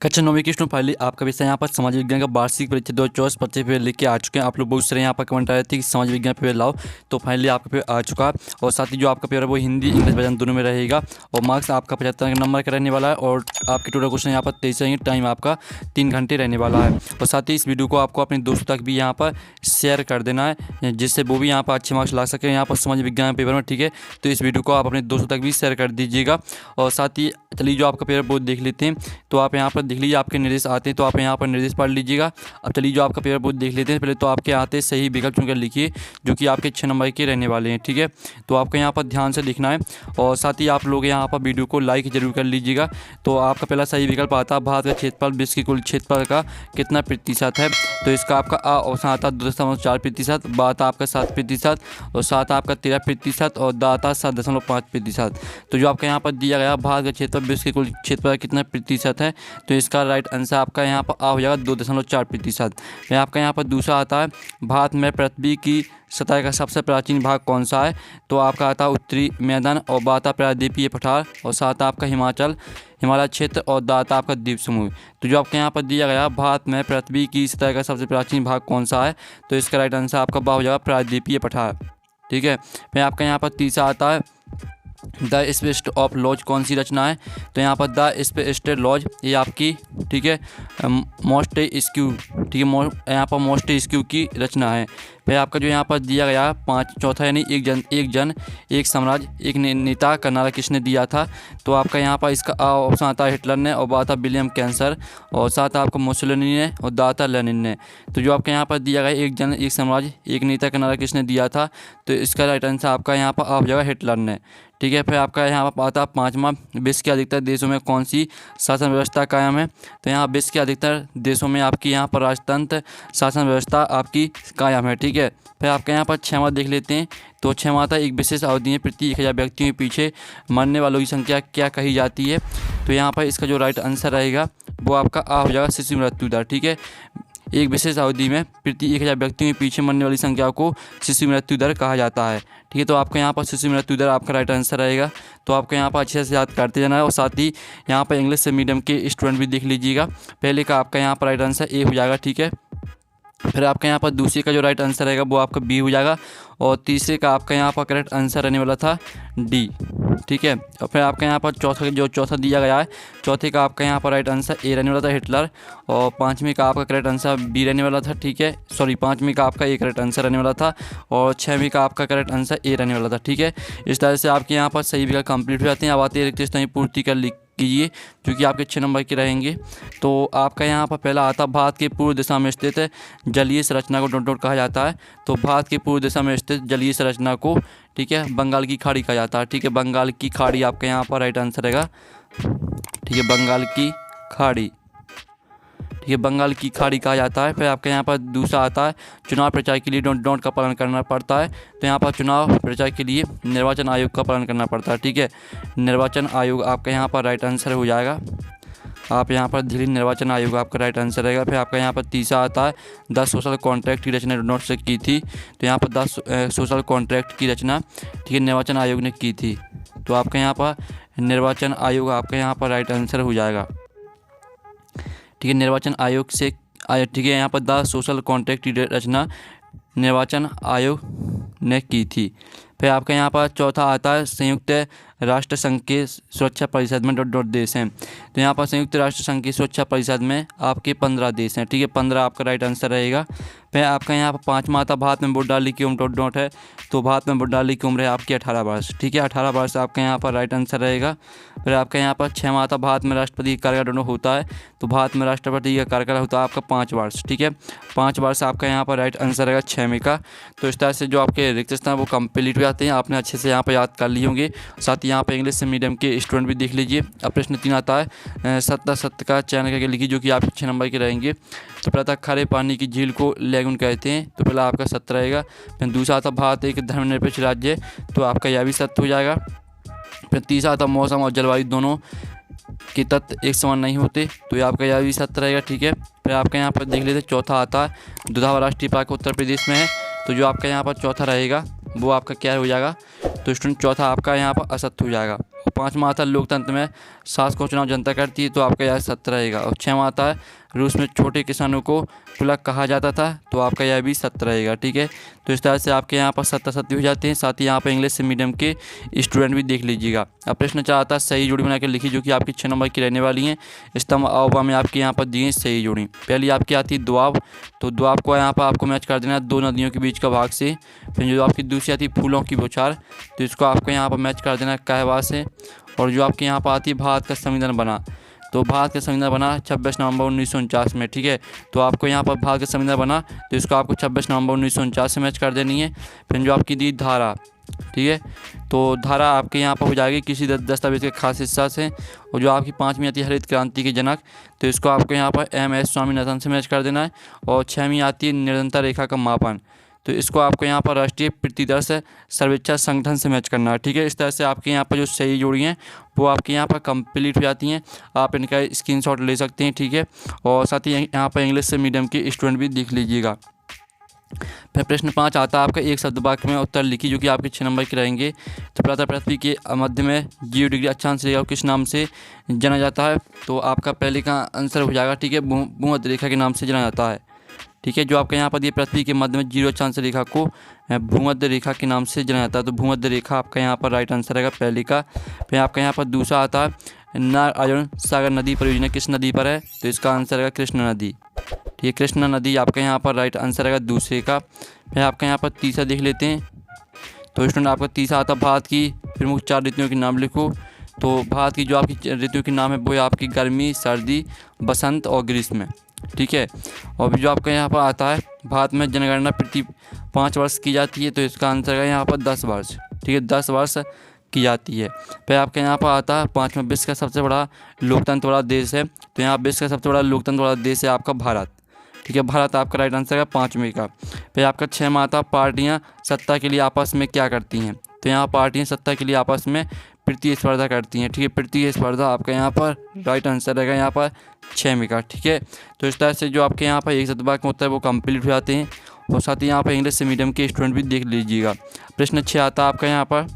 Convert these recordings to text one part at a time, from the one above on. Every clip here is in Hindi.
कक्षा 9वीं की स्टूडेंट फाइनली आपका विषय यहाँ पर समाज विज्ञान का वार्षिक परीक्षा 2024 25 पेपर लिख के आ चुके हैं। आप लोग बहुत सारे यहाँ पर कमेंट आ रहे थे कि समाज विज्ञान पेपर लाओ, तो फाइनली आपका पेपर आ चुका है। और साथ ही जो आपका पेपर है वो हिंदी इंग्लिश वर्जन दोनों में रहेगा और मार्क्स आपका 75 नंबर का रहने वाला है। और आपके टोटल क्वेश्चन यहाँ पर 23 रहेंगे, टाइम आपका 3 घंटे रहने वाला है। और साथ ही इस वीडियो को आपको अपने दोस्तों तक भी यहाँ पर शेयर कर देना है, जिससे वो भी यहाँ पर अच्छे मार्क्स ला सकें यहाँ पर समाज विज्ञान पेपर में। ठीक है, तो इस वीडियो को आप अपने दोस्तों तक भी शेयर कर दीजिएगा। और साथ ही चलिए जो आपका पेपर वो देख लेते हैं। तो आप यहाँ पर देख लीजिए, आपके निर्देश आते हैं तो आप यहाँ पर निर्देश पढ़ लीजिएगा। अब चलिए जो आपका पेपर बहुत देख लेते हैं। पहले तो आपके आते सही विकल्प चुनकर लिखिए जो कि आपके 6 नंबर के रहने वाले हैं। ठीक है, तो आपको यहाँ पर ध्यान से लिखना है। और साथ ही आप लोग यहाँ पर वीडियो को लाइक जरूर कर लीजिएगा। तो आपका पहला सही विकल्प आता है, भारत का क्षेत्रफल विश्व के कुल क्षेत्रफल का कितना प्रतिशत है। तो इसका आपका ऑप्शन आता है 2.4%, बा आता आपका 7% और सात आपका 13% और दा आता 7.5%। तो जो आपका यहाँ पर दिया गया भारत का क्षेत्रफल विश्व के कुल क्षेत्रफल का कितना प्रतिशत है, तो इसका राइट आंसर आपका यहाँ पर आ हो जाएगा 2.4%। फिर आपका यहाँ पर दूसरा आता है, भारत में पृथ्वी की सतह का सबसे प्राचीन भाग कौन सा है। तो आपका आता है उत्तरी मैदान और बाता प्रायद्वीपीय पठार और साथ आपका हिमालय क्षेत्र और दाता आपका द्वीप समूह। तो जो आपके यहाँ पर दिया गया भारत में पृथ्वी की सतह का सबसे प्राचीन भाग कौन सा है, तो इसका राइट आंसर आपका बा हो जाएगा प्रायद्वीपीय पठार। ठीक है, फिर आपका यहाँ पर तीसरा आता है, द स्पेस्ट ऑफ लॉज कौन सी रचना है। तो यहाँ पर द स्पेस्ट लॉज ये आपकी ठीक है मोस्ट स्क्यू, ठीक है यहाँ पर मोस्ट स्क्यू की रचना है। फिर आपका जो यहाँ पर दिया गया चौथा यानी एक जन एक साम्राज्य एक नेता का नारा किसने दिया था। तो आपका यहाँ पर इसका ऑप्शन आता है हिटलर ने और बा था विलियम कैंसर और साथ आपका मुसोलिनी ने और दा था लेनिन ने। तो जो आपका यहाँ पर दिया गया एक जन एक साम्राज्य एक नेता का नारा किसने दिया था, तो इसका राइट आंसर आपका यहाँ पर आ जाएगा हिटलर ने। ठीक है, फिर आपका यहाँ पर आता है पाँचवा, विश्व के अधिकतर देशों में कौन सी शासन व्यवस्था कायम है। तो यहाँ विश्व के अधिकतर देशों में आपकी यहाँ पर राजतंत्र शासन व्यवस्था आपकी कायम है। ठीक है, फिर आपका यहाँ पर 6वां देख लेते हैं। तो 6वां आता है, एक विशेष अवधि में प्रति 1000 व्यक्तियों के पीछे मरने वालों की संख्या क्या कही जाती है। तो यहाँ पर इसका जो राइट आंसर रहेगा वो आपका आ हो जाएगा शिशु मृत्यु दर। ठीक है, एक विशेष अवधि में प्रति 1000 व्यक्तियों के पीछे मरने वाली संख्या को शिशु मृत्यु दर कहा जाता है। ठीक है, तो आपका यहाँ पर शिशु मृत्यु दर आपका राइट आंसर रहेगा। तो आपको यहाँ पर अच्छे से याद करते जाना है। और साथ ही यहाँ पर इंग्लिश मीडियम के स्टूडेंट भी देख लीजिएगा। पहले का आपका यहाँ पर राइट आंसर ए हो जाएगा। ठीक है, फिर आपका यहाँ पर दूसरे का जो राइट आंसर रहेगा वो आपका बी हो जाएगा और तीसरे का आपका यहाँ पर करेक्ट आंसर रहने वाला था डी। ठीक है, और फिर आपका यहाँ पर चौथा दिया गया है, चौथे का आपका यहाँ पर राइट आंसर ए रहने वाला था हिटलर और पाँचवीं का आपका करेक्ट आंसर बी रहने वाला था। ठीक है, सॉरी पाँचवीं का आपका ए करेक्ट आंसर रहने वाला था और 6वीं का आपका करेक्ट आंसर ए रहने वाला था। ठीक है, इस तरह से आपके यहाँ पर सही विकल्प कंप्लीट हो जाते हैं। अब आते हैं रिक्त स्थान पूर्ति कर लिख कीजिए जो कि आपके 6 नंबर के रहेंगे। तो आपका यहाँ पर पहला आता, भारत के पूर्व दिशा में स्थित जलीय संरचना को डॉट कहा जाता है। तो भारत के पूर्व दिशा में स्थित जलीय संरचना को ठीक है बंगाल की खाड़ी कहा जाता है। ठीक है, बंगाल की खाड़ी आपका यहाँ पर राइट आंसर रहेगा। ठीक है, बंगाल की खाड़ी, ठीक है बंगाल की खाड़ी कहा जाता है। फिर आपके यहाँ पर दूसरा आता है, चुनाव प्रचार के लिए डोंट का पालन करना पड़ता है। तो यहाँ पर चुनाव प्रचार के लिए निर्वाचन आयोग का पालन करना पड़ता है। ठीक है, निर्वाचन आयोग आपका यहाँ पर राइट आंसर हो जाएगा। आप यहाँ पर दिल्ली निर्वाचन आयोग आपका राइट आंसर रहेगा। फिर आपका यहाँ पर तीसरा आता है, 10 सोशल कॉन्ट्रैक्ट की रचना नोट से की थी। तो यहाँ पर 10 सोशल कॉन्ट्रैक्ट की रचना ठीक है निर्वाचन आयोग ने की थी। तो आपका यहाँ पर निर्वाचन आयोग आपका यहाँ पर राइट आंसर हो जाएगा। ठीक है, निर्वाचन आयोग से ठीक है यहाँ पर 10 सोशल कॉन्ट्रैक्ट की रचना निर्वाचन आयोग ने की थी। फिर आपका यहाँ पर चौथा आता है, संयुक्त राष्ट्र संघ के सुरक्षा परिषद में डॉट देश हैं। तो यहाँ पर संयुक्त राष्ट्र संघ की सुरक्षा परिषद में आपके 15 देश हैं। ठीक है, 15 आपका राइट आंसर रहेगा। फिर आपका यहाँ पर 5वां आता, भारत में वोट डालने की उम्र डॉट है। तो भारत में वोट डालने की उम्र है आपकी 18 वर्ष। ठीक है, 18 वर्ष आपका यहाँ पर राइट आंसर रहेगा। फिर आपका यहाँ पर 6वां आता, भारत में राष्ट्रपति का कार्यकाल होता है। तो भारत में राष्ट्रपति का कार्यकाल होता है आपका 5 वर्ष। ठीक है, 5 वर्ष आपका यहाँ पर राइट आंसर रहेगा 6वीं का। तो इस तरह से जो आपके रिक्त स्थान वो कंप्लीट हो जाते हैं। आपने अच्छे से यहाँ पर याद कर लिए होंगे। साथ ही यहाँ पर इंग्लिश मीडियम के स्टूडेंट भी देख लीजिए। अब प्रश्न 3 आता है, सत्य का चयन करके लिखिए जो कि आप 6 नंबर के रहेंगे। तो पहला खारे पानी की झील को लेगुन कहते हैं। तो पहला आपका सत्य रहेगा। फिर दूसरा आता, भारत एक धर्मनिरपेक्ष राज्य है। तो आपका यह भी सत्य हो जाएगा। फिर तीसरा आता, मौसम और जलवायु दोनों के तत्व एक समान नहीं होते। तो ये आपका यह भी सत्य रहेगा। ठीक है, फिर आपका यहाँ पर देख लेते हैं चौथा आता है, दुधावा राष्ट्रीय पार्क उत्तर प्रदेश में है। तो जो आपका यहाँ पर चौथा रहेगा वो आपका क्या हो जाएगा, तो स्टूडेंट चौथा आपका यहाँ पर असत्य हो जाएगा। और 5वां आता है लोकतंत्र में शासक को चुनाव जनता करती है, तो आपका यह 7 रहेगा। और 6वां आता है रूस में छोटे किसानों को तुगलक कहा जाता था, तो आपका यह भी 7 रहेगा। ठीक है, तो इस तरह से आपके यहाँ पर 70 हो जाते हैं। साथ ही यहाँ पर इंग्लिश मीडियम के स्टूडेंट भी देख लीजिएगा। अब प्रश्न 4 आता है सही जोड़ी बना के लिखी, जो कि आपकी 6 नंबर की रहने वाली हैं। स्तंभ अववा में आपके यहाँ पर दिए सही जोड़ी। पहली आपकी आती है दोआब, तो दोआब को यहाँ पर आपको मैच कर देना है 2 नदियों के बीच का भाग से। फिर जो आपकी दूसरी आती है फूलों की बौछार, तो इसको आपको यहाँ पर मैच कर देना है कहवा से। और जो आपके यहाँ पर आती है भारत का संविधान बना, तो भारत का संविधान बना 26 नवंबर 1949 में। ठीक है, तो आपको यहाँ पर भारत का संविधान बना, तो इसको आपको 26 नवंबर 1949 से मैच कर देनी है। फिर जो आपकी दी धारा, ठीक है, तो धारा आपके यहाँ पर हो जाएगी किसी दस्तावेज के खास हिस्सा से। और जो आपकी 5वीं आती है हरित क्रांति के जनक, तो इसको आपको यहाँ पर MS स्वामीनाथन से मैच कर देना है। और 6वीं आती है निरंतर रेखा का मापन, तो इसको आपको यहाँ पर राष्ट्रीय प्रतिदर्श सर्वेक्षण संगठन से मैच करना है। ठीक है, इस तरह से आपके यहाँ पर जो सही जोड़ी हैं वो आपके यहाँ पर कंप्लीट हो जाती हैं। आप इनका स्क्रीनशॉट ले सकते हैं। ठीक है, और साथ ही यहाँ पर इंग्लिश मीडियम के स्टूडेंट भी देख लीजिएगा। फिर प्रश्न 5 आता है आपका एक शब्द वाक्य में उत्तर लिखी, जो कि आपके 6 नंबर के रहेंगे। तो पहला पृथ्वी के मध्य में 0 डिग्री अक्षांश रेखा किस नाम से जाना जाता है, तो आपका पहले का आंसर हो जाएगा। ठीक है, भूमध्य रेखा के नाम से जाना जाता है। ठीक है, जो आपके यहाँ पर दिए पृथ्वी के मध्य में 0 अक्षांश रेखा को भूमध्य रेखा के नाम से जाना जाता है, तो भूमध्य रेखा आपका यहाँ पर राइट आंसर रहेगा पहले का। फिर आपका यहाँ पर दूसरा आता है नागार्जुन सागर नदी परियोजना किस नदी पर है, तो इसका आंसर रहेगा कृष्णा नदी। ठीक है, कृष्णा नदी आपका यहाँ पर राइट आंसर रहेगा दूसरे का। फिर आपका यहाँ पर तीसरा देख लेते हैं, तो स्टूडेंट आपका तीसरा आता है भारत की प्रमुख 4 ऋतुओं के नाम लिखो। तो भारत की जो आपकी ऋतुओं के नाम है वो है आपकी गर्मी, सर्दी, बसंत और ग्रीष्म। ठीक है, और जो आपका यहाँ पर आता है भारत में जनगणना प्रति 5 वर्ष की जाती है, तो इसका आंसर है यहाँ पर 10 वर्ष। ठीक है, 10 वर्ष की जाती है। फिर आपके यहाँ पर आता है 5वां विश्व का सबसे बड़ा लोकतंत्र वाला देश है, तो यहाँ विश्व का सबसे बड़ा लोकतंत्र वाला देश है आपका भारत। ठीक है, भारत आपका राइट आंसर है 5वें का। फिर आपका 6वां आता है पार्टियाँ सत्ता के लिए आपस में क्या करती हैं, तो यहाँ पार्टियाँ सत्ता के लिए आपस में प्रतिस्पर्धा करती हैं। ठीक है, प्रतिस्पर्धा आपका यहाँ पर राइट आंसर रहेगा यहाँ पर 6वें का। ठीक है, तो इस तरह से जो आपके यहाँ पर एक शब्द वाक्य होता है वो कंप्लीट हो जाते हैं। और साथ ही यहाँ पर इंग्लिश मीडियम के स्टूडेंट भी देख लीजिएगा। प्रश्न 6 आता है आपका यहाँ पर।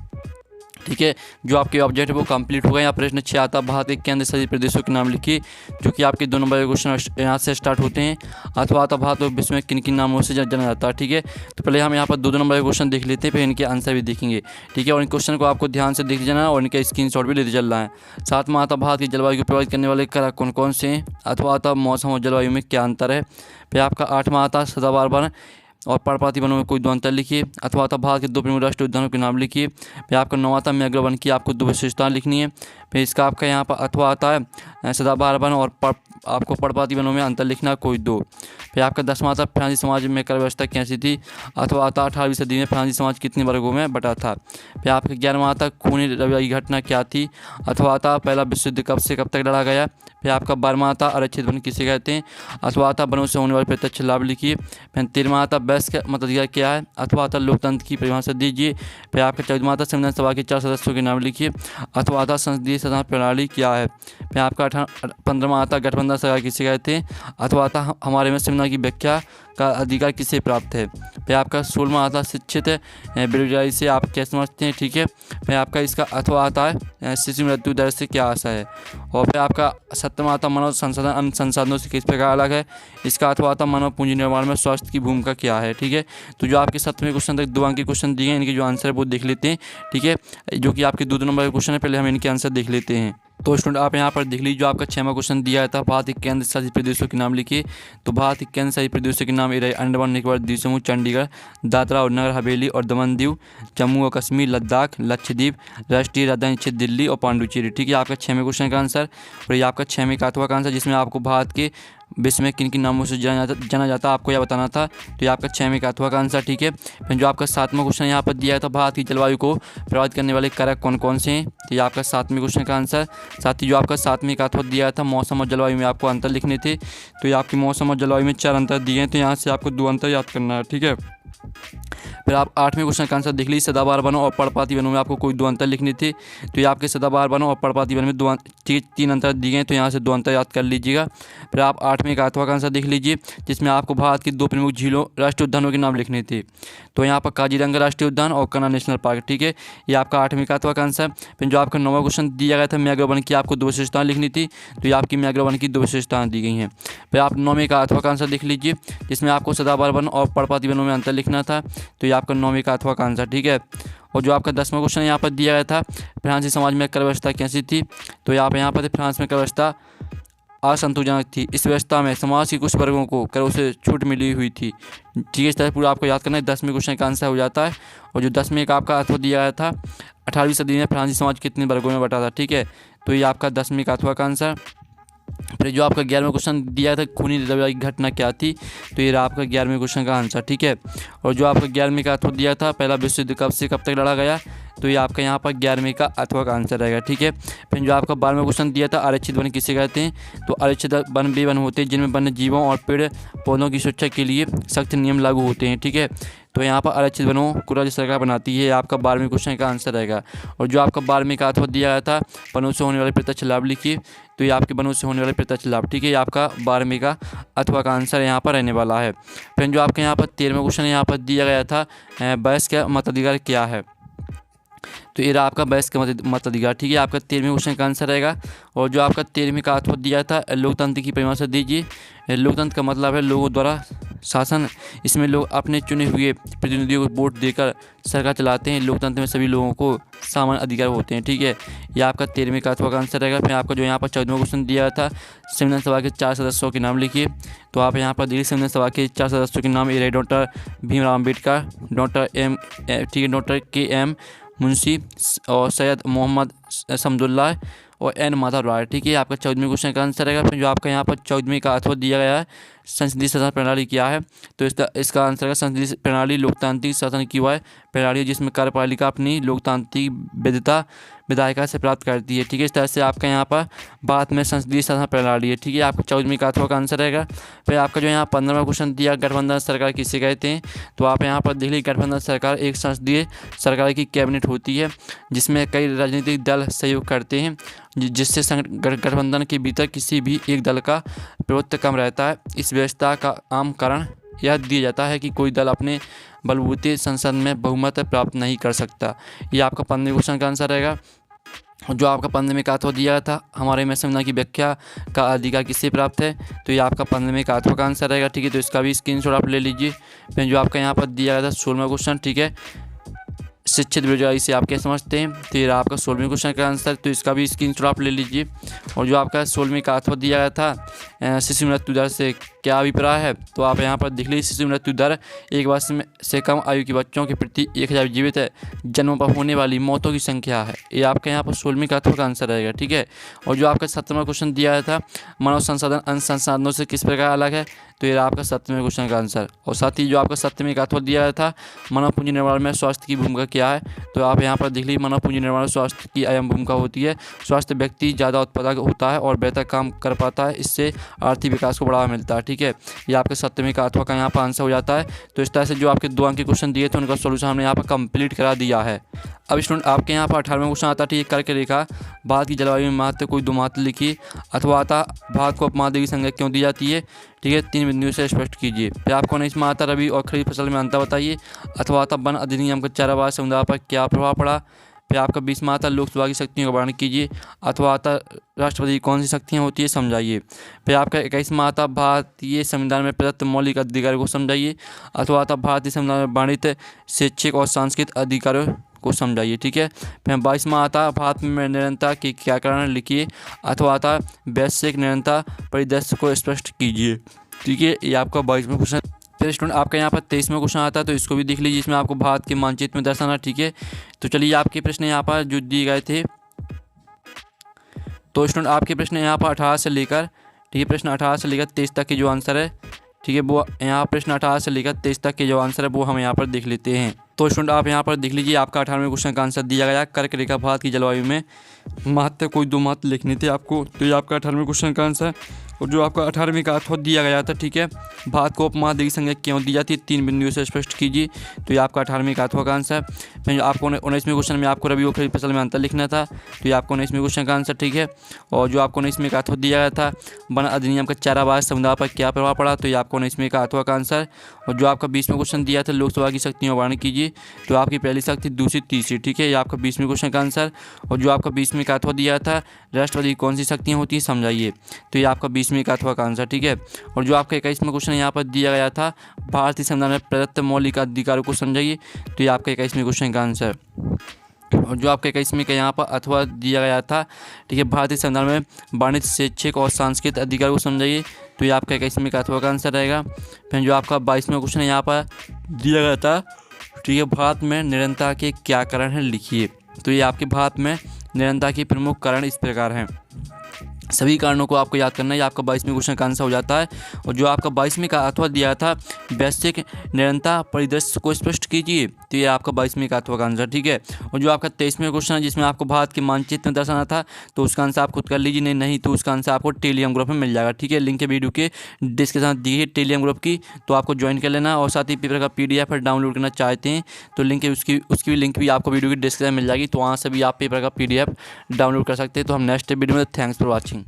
ठीक है, जो आपके ऑब्जेक्ट है वो कंप्लीट हो गए। यहाँ प्रश्न 6 आता है भारत के केंद्र शासित प्रदेशों के नाम लिखिए, जो कि आपके 2 नंबर के क्वेश्चन यहाँ से स्टार्ट होते हैं। अथवा आता भारत और विश्व में किन किन नामों से जाना जाता है। ठीक है, तो पहले हम यहाँ पर 2 नंबर के क्वेश्चन देख लेते हैं, फिर इनके आंसर भी देखेंगे। ठीक है, और इन क्वेश्चन को आपको ध्यान से देख जाना और इनका स्क्रीनशॉट भी लेते चलना है। 7वां आता भारत की जलवायु को प्रभावित करने वाले कारक कौन कौन से हैं। अथवा आता मौसम और जलवायु में क्या अंतर है। फिर आपका 8वां आता सदाबहार वन और पर्णपाती वनों में कोई 2 अंतर लिखिए। अथवा आता भारत के 2 प्रमुख राष्ट्रीय उद्यानों के नाम लिखिए। फिर आपका 9वां आता मैंग्रोव वन की आपको 2 विशेषताएं लिखनी है। फिर इसका आपका यहाँ पर अथवा आता है सदाबहार वन और आपको पर्णपाती वनों में अंतर लिखना कोई 2। फिर आपका 10वां आता फ्रांसीसी समाज में कर व्यवस्था कैसी थी। अथवा आता 18वीं सदी में फ्रांसीसी समाज कितने वर्गों में बटा था। फिर आपका 11वां आता खूनी रविवार की घटना क्या थी। अथवा आता पहला विश्व युद्ध कब से कब तक लड़ा गया। फिर आपका 12वां आता आरक्षित वन किसे कहते हैं। अथवा आता वनों से होने वाले प्रत्यक्ष लाभ लिखिए। फिर 13वां आता वयस्क मताधिकार क्या है। अथवा आता लोकतंत्र की परिभाषा दीजिए। फिर आपका 14वां आता संविधान सभा के 4 सदस्यों के नाम लिखिए। अथवा आता संसदीय सदन प्रणाली क्या है। फिर आपका 15वां आता गठबंधन सरकार किसे कहते हैं। अथवा आता हमारे में संविधान की व्याख्या का अधिकार किसे प्राप्त है। फिर आपका 16वां आता शिक्षित बेरोजगारी से आप क्या समझते हैं। ठीक है, फिर आपका इसका अथवा आता है शिशु मृत्यु दर से क्या आशा है। और फिर आपका 17वां आता मानव संसाधन अन्य संसाधनों से किस प्रकार अलग है। इसका अथवा आता मानव पूंजी निर्माण में स्वास्थ्य की भूमिका क्या है। ठीक है, तो जो आपके 7वें क्वेश्चन तक 2 अंक के क्वेश्चन दिए हैं, इनके जो आंसर है वो देख लेते हैं। ठीक है, जो कि आपके 2 नंबर के क्वेश्चन है, पहले हम इनके आंसर देख लेते हैं। तो स्टूडेंट आप यहाँ पर देख लीजिए, जो आपका 6वां क्वेश्चन दिया था भारत के केंद्र शासित प्रदेशों के नाम लिखिए। तो भारत के केंद्र शासित प्रदेशों के नाम ये रहे अंडमान निकोबार द्वीप समूह, चंडीगढ़, दादरा और नगर हवेली और दमन दीव, जम्मू और कश्मीर, लद्दाख, लक्षद्वीप, राष्ट्रीय राजधानी क्षेत्र दिल्ली और पांडुचेरी। ठीक है, आपका 6वें क्वेश्चन का आंसर। और ये आपका 6वें का अथवा का आंसर, जिसमें आपको भारत के विश्व में किन किन नामों से जाना जाता है आपको यह बताना था। तो ये आपका 6वें का अथवा का आंसर। ठीक है, फिर जो आपका 7वां क्वेश्चन यहाँ पर दिया है तो भारत की जलवायु को प्रभावित करने वाले कारक कौन कौन से हैं। तो ये आपका 7वें क्वेश्चन का आंसर। साथ ही जो आपका 7वें का अथवा दिया था मौसम और जलवायु में आपको अंतर लिखने थे। तो ये आपके मौसम और जलवायु में 4 अंतर दिए हैं, तो यहाँ से आपको 2 अंतर याद करना है। ठीक है, फिर आप 8वें क्वेश्चन का आंसर देख लीजिए, सदाबहार वनों और पर्णपाती वनों में आपको कोई 2 अंतर लिखने थे। तो ये आपके सदाबहार वनों और पर्णपाती वन में 3 अंतर दिए गए, तो यहाँ से 2 अंतर याद कर लीजिएगा। फिर आप 8वें का अथवा का आंसर देख लीजिए, जिसमें आपको भारत की 2 प्रमुख झीलों राष्ट्रीय उद्यानों के नाम लिखने थे। तो यहाँ पर काजीरंगा राष्ट्रीय उद्यान और कन्हा नेशनल पार्क, ठीक है, ये आपका 8वें का अथवा का आंसर। फिर जो आपका 9वां क्वेश्चन दिया गया था, मैग्रोव वन की आपको 2 विशेषताएं लिखनी थी, तो ये आपकी मैग्रोव वन की 2 विशेषताएं दी गई हैं। फिर आप 9वें का अथवा का आंसर देख लीजिए, जिसमें आपको सदाबहार वन और पर्णपाती वनों में अंतर लिखना था, तो ये आपका 9वें का अथवा का आंसर, ठीक है। और जो आपका 10वां क्वेश्चन यहाँ पर दिया गया था, फ्रांसीसी समाज में कर व्यवस्था कैसी थी, तो आप यहाँ पर फ्रांस में कर व्यवस्था असंतोषजनक थी। इस व्यवस्था में समाज के कुछ वर्गों को करों से छूट मिली हुई थी, ठीक है। इस तरह पूरा आपको याद करना है, 10वें क्वेश्चन का आंसर हो जाता है। और जो 10वें का आपका अथवा दिया गया था, 18वीं सदी में फ्रांसीसी समाज कितने वर्गों में बटा था, ठीक है, तो ये आपका 10वें का अथवा का आंसर। फिर जो आपका 11वां क्वेश्चन दिया था, खूनी रविवार की घटना क्या थी, तो ये रहा आपका 11वें क्वेश्चन का आंसर, ठीक है। और जो आपका 11वें का अथवा दिया था, पहला विश्व युद्ध कब से कब तक लड़ा गया, तो ये आपका यहाँ पर 11वें का अथवा का आंसर रहेगा, ठीक है। फिर जो आपका 12वां क्वेश्चन दिया था, आरक्षित वन किसे कहते हैं, तो आरक्षित वन वे वन होते हैं जिनमें वन्य जीवों और पेड़ पौधों की सुरक्षा के लिए सख्त नियम लागू होते हैं, ठीक है। तो यहाँ पर आरक्षित वनों को राज्य सरकार बनाती है, आपका 12वें क्वेश्चन का आंसर रहेगा। और जो आपका 12वें का अथवा दिया गया था, वनों से होने वाले प्रत्यक्ष लाभ लिखिए, तो ये आपके वनों से होने वाले प्रत्यक्ष लाभ, ठीक है, ये आपका 12वें का अथवा का आंसर यहाँ पर रहने वाला है। फिर जो आपके यहाँ पर 13वां क्वेश्चन यहाँ पर दिया गया था, वयस्क मताधिकार क्या है, तो ये रहा आपका वयस्क मताधिकार, ठीक है, आपका 13वें क्वेश्चन का आंसर रहेगा। और जो आपका 13वें का अथवा दिया था, लोकतंत्र की परिभाषा दीजिए। लोकतंत्र का मतलब है लोगों द्वारा शासन, इसमें लोग अपने चुने हुए प्रतिनिधियों को वोट देकर सरकार चलाते हैं। लोकतंत्र में सभी लोगों को समान अधिकार होते हैं, ठीक है, ये आपका 13वें का अथवा का आंसर रहेगा। फिर आपका जो यहाँ पर 14वां क्वेश्शन दिया था, संविधान सभा के 4 सदस्यों के नाम लिखिए, तो आप यहाँ पर देखिए संविधान सभा के 4 सदस्यों के नाम, ये रहे doctor Bhimrao Ambedkar, doctor KM. Munshi और सैयद मोहम्मद शमसुल्लाह और एन माधव राय, ठीक है, आपका 14वें क्वेश्चन का आंसर रहेगा। फिर जो आपका यहाँ पर 14वें का अथवा दिया गया है, संसदीय शासन प्रणाली क्या है, तो इसका आंसर है संसदीय प्रणाली लोकतांत्रिक शासन की वह प्रणाली है जिसमें कार्यपालिका अपनी लोकतांत्रिक वैधता विधायिका से प्राप्त करती है, ठीक है। इस तरह से आपका यहाँ पर भारत में संसदीय शासन प्रणाली है, ठीक है, आपका 14वें का अथवा का आंसर रहेगा। फिर आपका जो यहाँ 15वां क्वेश्चन दिया, गठबंधन सरकार किसे कहते हैं, तो आप यहाँ पर देख लीजिए, गठबंधन सरकार एक संसदीय सरकार की कैबिनेट होती है जिसमें कई राजनीतिक दल सहयोग करते हैं, जिससे गठबंधन के भीतर किसी भी एक दल का प्रभुत्व कम रहता है। इस व्यवस्था का आम कारण यह दिया जाता है कि कोई दल अपने बलबूते संसद में बहुमत प्राप्त नहीं कर सकता। ये आपका 15वें क्वेश्चन का आंसर रहेगा। जो आपका 15वें का अथवा दिया था, हमारे में संविधान की व्याख्या का अधिकार किससे प्राप्त है, तो ये आपका 15वें का अथवा का आंसर रहेगा, ठीक है, तो इसका भी स्क्रीनशॉट आप ले लीजिए। फिर जो आपका यहाँ पर दिया गया था 16वां क्वेश्चन, ठीक है, शिक्षित बेरोजगारी से आप क्या समझते हैं, तो ये रहा आपका 16वें क्वेश्चन का आंसर, तो इसका भी स्क्रीनशॉट आप ले लीजिए। और जो आपका 16वें का अथवा दिया गया था, शिशु मृत्यु दर से क्या अभिप्राय है, तो आप यहाँ पर देख लीजिए, शिशु मृत्यु दर 1 वर्ष से कम आयु के बच्चों के प्रति 1000 जीवित जन्मों पर होने वाली मौतों की संख्या है। ये आपका यहाँ पर 16वें का अथवा का आंसर रहेगा, ठीक है। और जो आपका 17वां क्वेश्चन दिया गया था, मानव संसाधन अन्य संसाधनों से किस प्रकार अलग है, तो ये आपका 17वें क्वेश्चन का आंसर। और साथ ही जो आपका 7वें का अथवा दिया गया था, मानव पूंजी निर्माण में स्वास्थ्य की भूमिका क्या है, तो आप यहाँ पर देख लीजिए, मानव पूंजी निर्माण में स्वास्थ्य की अहम भूमिका होती है। स्वास्थ्य व्यक्ति ज़्यादा उत्पादक होता है और बेहतर काम कर पाता है, इससे आर्थिक विकास को बढ़ावा मिलता है, ठीक है, ये आपके 7वें का अथवा का यहाँ पर आंसर हो जाता है। तो इस तरह से जो आपके 2 अंक के क्वेश्चन दिए थे उनका सोल्यूशन हमने यहाँ पर कंप्लीट करा दिया है। अब स्टूडेंट आपके यहाँ पर 18वां क्वेश्चन आता है, ठीक है, करके लिखा, भारत की जलवायु में महत्व कोई 2 महत्व लिखिए, अथवा आता भारत को उपमहाद्वीप की संज्ञा क्यों दी जाती है, ठीक है, 3 बिंदुओं से स्पष्ट कीजिए। फिर आपको 19वां आता रबी और खरीफ फसल में अंतर बताइए, अथवा आता वन अधिनियम का चारागाह समुदाय पर क्या प्रभाव पड़ा। फिर आपका 20वां आता लोकसभा की शक्तियों का वर्णन कीजिए, अथवा आता राष्ट्रपति की कौन सी शक्तियाँ होती है समझाइए। फिर आपका 21वां आता भारतीय संविधान में प्रदत्त मौलिक अधिकारों को समझाइए, अथवा आता भारतीय संविधान में वर्णित शैक्षिक और सांस्कृतिक अधिकारों को समझाइए, ठीक है। फिर 22वां आता भारत में निरंतरता के क्या कारण लिखिए, अथवा आता वैश्विक निरंतरता परिदृश्य को स्पष्ट कीजिए, ठीक है, ये आपका 22वां क्वेश्चन। फिर स्टूडेंट आपका यहाँ पर 23वां क्वेश्चन आता है, तो इसको भी देख लीजिए, इसमें आपको भारत के मानचित्र में दर्शाना, ठीक है। तो चलिए आपके प्रश्न यहाँ पर जो दिए गए थे, तो स्टूडेंट आपके प्रश्न यहाँ पर 18 से लेकर, ठीक है, प्रश्न 18 से लेकर 23 तक के जो आंसर है, ठीक है, वो यहाँ प्रश्न 18 से लेकर 23 तक के जो आंसर है वो हम यहाँ पर देख लेते हैं। तो स्टूडेंट आप यहाँ पर देख लीजिए, आपका 18वें क्वेश्चन का आंसर दिया गया, कर्क रेखा भारत की जलवायु में महत्व कोई 2 महत्व लिखने थे आपको, तो ये आपका 18वें क्वेश्चन का आंसर। और जो आपका 18वीं का अथवा दिया गया था, ठीक है, भारत को उपमहाद्वीपीय संज्ञा क्यों दी जाती है, 3 बिंदुओं से स्पष्ट कीजिए। तो ये आपका 18वीं का अथवा का आंसर। फिर आपको 19वें क्वेश्चन में आपको रबी और खरीफ फसल में अंतर लिखना था, तो ये आपको 19वें क्वेश्चन का आंसर, ठीक है। और जो आपको 19वें का अथवा दिया गया था, वन अधिनियम का चाराबाज समुदाय पर क्या प्रभाव पड़ा, तो ये आपको 19वें का अथवा का आंसर। और जो आपका 20वें क्वेश्चन दिया था, लोकसभा की शक्तियों का वर्णन कीजिए, तो आपकी पहली शक्ति, दूसरी, तीसरी, ठीक है, ये आपका 20वें क्वेश्चन का आंसर। और जो आपका 20वें का अथवा दिया था, राष्ट्रपति की कौन सी शक्तियाँ होती हैं समझाइए, तो ये आपका 20वें का अथवा का आंसर, ठीक है। और जो आपका 21वें क्वेश्चन यहाँ पर दिया गया था, भारतीय संविधान में प्रदत्त मौलिक अधिकारों को समझाइए, तो ये आपका 21वें क्वेश्चन का आंसर। और जो आपका 21वें का यहाँ पर अथवा दिया गया था, ठीक है, भारतीय संविधान में वाणिज्य, शैक्षिक और सांस्कृतिक अधिकार को समझाइए, तो ये आपका 21वें का अथवा का आंसर रहेगा। फिर जो आपका 22वें क्वेश्चन यहाँ पर दिया गया था, ठीक है, भारत में निरंतरता के क्या कारण हैं लिखिए, तो ये आपके भारत में निरंतरता के प्रमुख कारण इस प्रकार हैं। सभी कारणों को आपको याद करना है, ये आपका 22वें क्वेश्चन का आंसर हो जाता है। और जो आपका 22वें का अथवा दिया था, वैश्विक निरंतरता परिदृश्य को स्पष्ट कीजिए, तो ये आपका 22वें का अथवा का आंसर, ठीक है। और जो आपका 23वें क्वेश्चन है, जिसमें आपको भारत के मानचित्र में दर्शाना था, तो उसका आंसर आप खुद कर लीजिए, नहीं तो उसका आंसर आपको टेलीग्राम ग्रुप में मिल जाएगा, ठीक है। लिंक है वीडियो के डिस्क्रिप्शन दी है टेलीग्राम ग्रुप की, तो आपको ज्वाइन कर लेना। और साथ ही पेपर का PDF डाउनलोड करना चाहते हैं तो लिंक है, उसकी भी लिंक भी आपको वीडियो की डिस्क्रिप्शन में मिल जाएगी, तो वहाँ से भी आप पेपर का PDF डाउनलोड कर सकते हैं। तो हम नेक्स्ट वीडियो में, थैंक्स फॉर वॉचिंग।